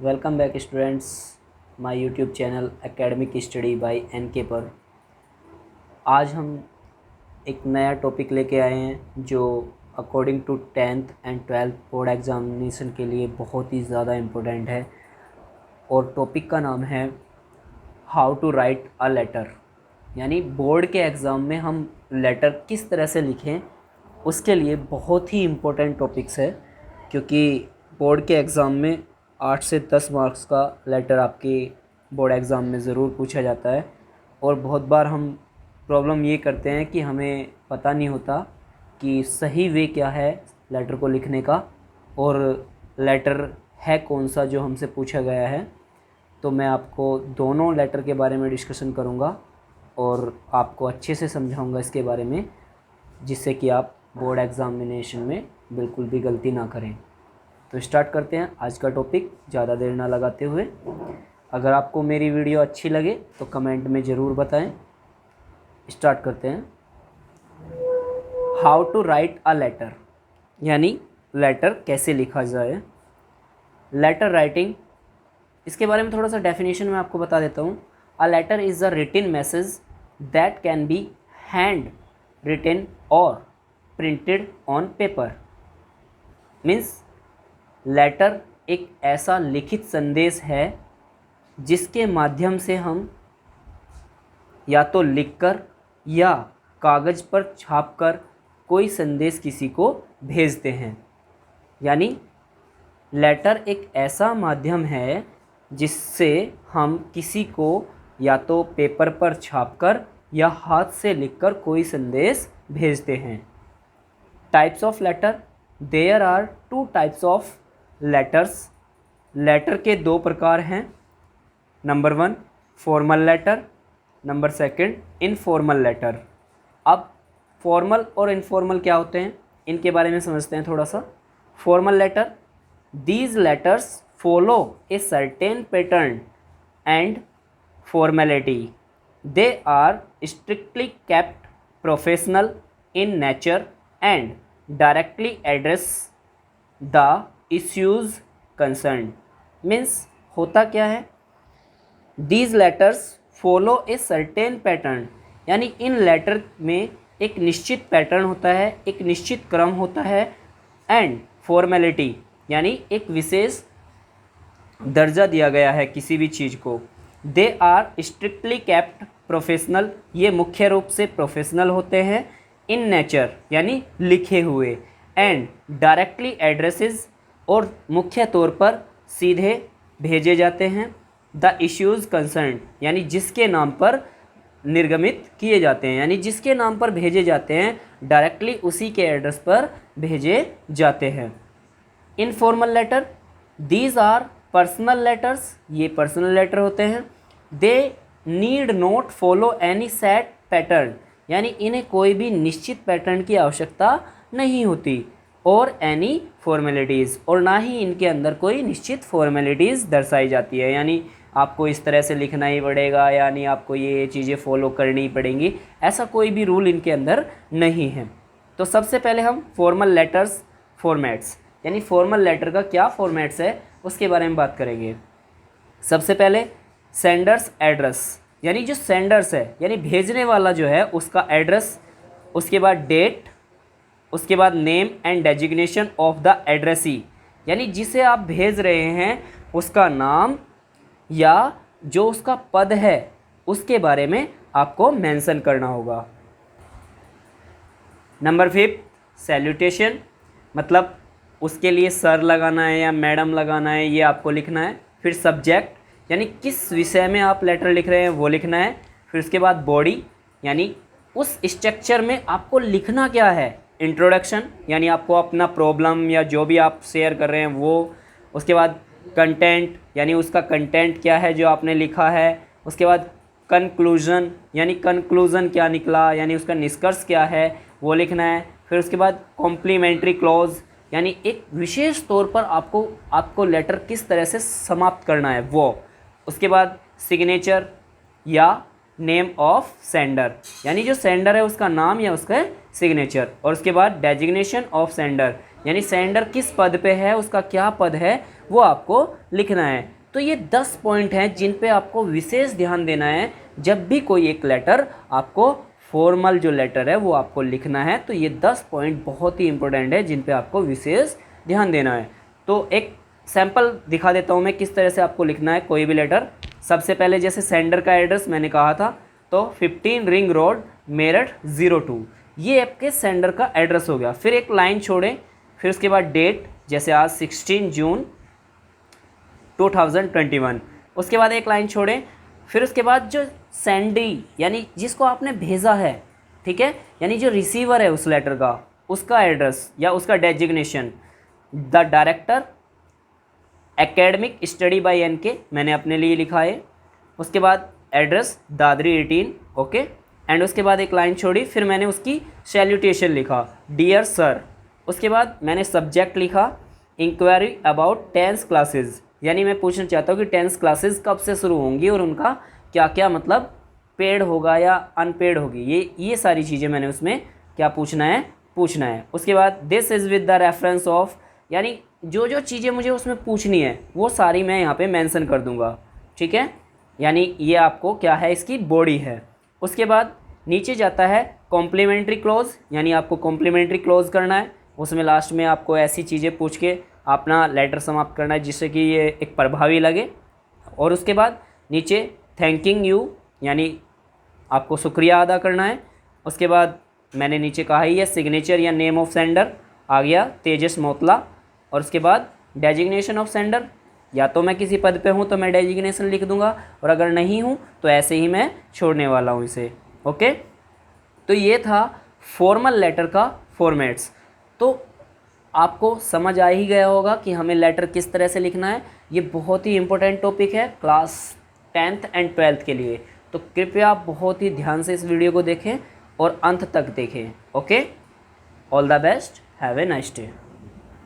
Welcome back students my YouTube channel academic study by NK पर। आज हम एक नया टॉपिक लेके आए हैं जो according to 10th and 12th board examination के लिए बहुत ही ज़्यादा इम्पोर्टेंट है। और टॉपिक का नाम है how to write a letter, यानी बोर्ड के एग्ज़ाम में हम लेटर किस तरह से लिखें, उसके लिए बहुत ही इम्पोर्टेंट टॉपिक्स है। क्योंकि बोर्ड के एग्ज़ाम में 8 से 10 मार्क्स का लेटर आपके बोर्ड एग्ज़ाम में ज़रूर पूछा जाता है। और बहुत बार हम प्रॉब्लम ये करते हैं कि हमें पता नहीं होता कि सही वे क्या है लेटर को लिखने का, और लेटर है कौन सा जो हमसे पूछा गया है। तो मैं आपको दोनों लेटर के बारे में डिस्कशन करूँगा और आपको अच्छे से समझाऊँगा इसके बारे में, जिससे कि आप बोर्ड एग्ज़ामिनेशन में बिल्कुल भी गलती ना करें। तो स्टार्ट करते हैं आज का टॉपिक ज़्यादा देर ना लगाते हुए। अगर आपको मेरी वीडियो अच्छी लगे तो कमेंट में ज़रूर बताएं। स्टार्ट करते हैं। How to write a letter, यानी लेटर कैसे लिखा जाए। लेटर राइटिंग, इसके बारे में थोड़ा सा डेफिनेशन मैं आपको बता देता हूँ। A letter is a written message that can be hand written और printed on paper. Means letter एक ऐसा लिखित संदेश है जिसके माध्यम से हम या तो लिखकर या कागज़ पर छापकर कोई संदेश किसी को भेजते हैं। यानी लेटर एक ऐसा माध्यम है जिससे हम किसी को या तो पेपर पर छापकर या हाथ से लिखकर कोई संदेश भेजते हैं। Types of letter, there are 2 types of letters. Letter के 2 प्रकार हैं। Number 1 formal letter, number 2 informal letter. अब फॉर्मल और इनफॉर्मल क्या होते हैं, इनके बारे में समझते हैं थोड़ा सा। Formal letter, these letters follow a certain pattern and formality. They are strictly kept professional in nature and directly address the issues concern. Means होता क्या है, these letters follow a certain pattern, यानी इन लेटर में एक निश्चित pattern होता है, एक निश्चित क्रम होता है। एंड फॉर्मेलिटी, यानी एक विशेष दर्जा दिया गया है किसी भी चीज़ को। They are strictly kept professional, ये मुख्य रूप से प्रोफेशनल होते हैं। इन नेचर, यानी लिखे हुए। एंड डायरेक्टली एड्रेसेस, और मुख्य तौर पर सीधे भेजे जाते हैं। द इश्यूज़ कंसर्न, यानी जिसके नाम पर निर्गमित किए जाते हैं, यानी जिसके नाम पर भेजे जाते हैं डायरेक्टली उसी के एड्रेस पर भेजे जाते हैं। Informal letter, these are personal letters, ये पर्सनल लेटर होते हैं। They need not follow any set pattern, यानी इन्हें कोई भी निश्चित पैटर्न की आवश्यकता नहीं होती। और एनी फॉर्मेलिटीज़, और ना ही इनके अंदर कोई निश्चित फॉर्मेलिटीज़ दर्शाई जाती है, यानी आपको इस तरह से लिखना ही पड़ेगा, यानी आपको ये चीज़ें फॉलो करनी ही पड़ेंगी, ऐसा कोई भी रूल इनके अंदर नहीं है। तो सबसे पहले हम फॉर्मल लेटर्स फॉर्मेट्स, यानी फॉर्मल लेटर का क्या फॉर्मेट्स है उसके बारे में बात करेंगे। सबसे पहले सेंडर्स एड्रेस, यानी जो सेंडर्स है यानी भेजने वाला जो है उसका एड्रेस, उसके बाद डेट, उसके बाद name and designation of the addressee, यानी जिसे आप भेज रहे हैं उसका नाम या जो उसका पद है उसके बारे में आपको मेंशन करना होगा। नंबर 5 सैल्यूटेशन, मतलब उसके लिए सर लगाना है या मैडम लगाना है, ये आपको लिखना है। फिर सब्जेक्ट, यानी किस विषय में आप लेटर लिख रहे हैं वो लिखना है। फिर उसके बाद बॉडी, यानी उस स्ट्रक्चर में आपको लिखना क्या है। इंट्रोडक्शन, यानी आपको अपना प्रॉब्लम या जो भी आप शेयर कर रहे हैं वो। उसके बाद कंटेंट, यानी उसका कंटेंट क्या है जो आपने लिखा है। उसके बाद कंक्लूजन, यानी कंक्लूजन क्या निकला, यानी उसका निष्कर्ष क्या है वो लिखना है। फिर उसके बाद कॉम्प्लीमेंट्री क्लॉज, यानी एक विशेष तौर पर आपको लेटर किस तरह से समाप्त करना है वो। उसके बाद सिग्नेचर या नेम ऑफ सेंडर, यानी जो सेंडर है उसका नाम या उसका सिग्नेचर। और उसके बाद डेजिग्नेशन ऑफ सेंडर, यानी सेंडर किस पद पे है, उसका क्या पद है, वो आपको लिखना है। तो ये 10 पॉइंट हैं जिन पे आपको विशेष ध्यान देना है जब भी कोई एक लेटर आपको, फॉर्मल जो लेटर है वो आपको लिखना है। तो ये 10 पॉइंट बहुत ही इंपॉर्टेंट है जिन पे आपको विशेष ध्यान देना है। तो एक सैंपल दिखा देता हूँ मैं किस तरह से आपको लिखना है कोई भी लेटर। सबसे पहले जैसे सेंडर का एड्रेस मैंने कहा था, तो 15 रिंग रोड मेरठ 02, ये आपके सेंडर का एड्रेस हो गया। फिर एक लाइन छोड़ें, फिर उसके बाद डेट, जैसे आज 16 जून 2021, उसके बाद एक लाइन छोड़ें, फिर उसके बाद जो सेंडी यानी जिसको आपने भेजा है, ठीक है, यानी जो रिसीवर है उस लेटर का, उसका एड्रेस या उसका designation, the director academic study by NK मैंने अपने लिए लिखा है। उसके बाद एड्रेस दादरी 18, ओके, एंड उसके बाद एक लाइन छोड़ी, फिर मैंने उसकी सैल्यूटेशन लिखा, डियर सर। उसके बाद मैंने सब्जेक्ट लिखा, इंक्वायरी अबाउट 10th क्लासेस, यानी मैं पूछना चाहता हूँ कि 10th क्लासेस कब से शुरू होंगी और उनका क्या क्या मतलब पेड होगा या अनपेड होगी, ये सारी चीज़ें मैंने उसमें क्या पूछना है। उसके बाद this is with the reference of, यानी जो जो चीज़ें मुझे उसमें पूछनी है वो सारी मैं यहाँ पे मेंशन कर दूँगा, ठीक है, यानी ये आपको क्या है, इसकी बॉडी है। उसके बाद नीचे जाता है कॉम्प्लीमेंट्री क्लोज, यानी आपको कॉम्प्लीमेंट्री क्लोज करना है, उसमें लास्ट में आपको ऐसी चीज़ें पूछ के अपना लेटर समाप्त करना है जिससे कि ये एक प्रभावी लगे। और उसके बाद नीचे थैंकिंग यू, यानी आपको शुक्रिया अदा करना है। उसके बाद मैंने नीचे कहा ही है सिग्नेचर या नेम ऑफ सेंडर आ गया, तेजस मोतला। और उसके बाद डेजिग्नेशन ऑफ सेंडर, या तो मैं किसी पद पे हूँ तो मैं डेजिग्नेशन लिख दूंगा, और अगर नहीं हूँ तो ऐसे ही मैं छोड़ने वाला हूँ इसे, ओके। तो ये था फॉर्मल लेटर का फॉर्मेट्स। तो आपको समझ आ ही गया होगा कि हमें लेटर किस तरह से लिखना है। ये बहुत ही इंपॉर्टेंट टॉपिक है क्लास 10th एंड 12th के लिए। तो कृपया आप बहुत ही ध्यान से इस वीडियो को देखें और अंत तक देखें, okay. All the best, have a nice day.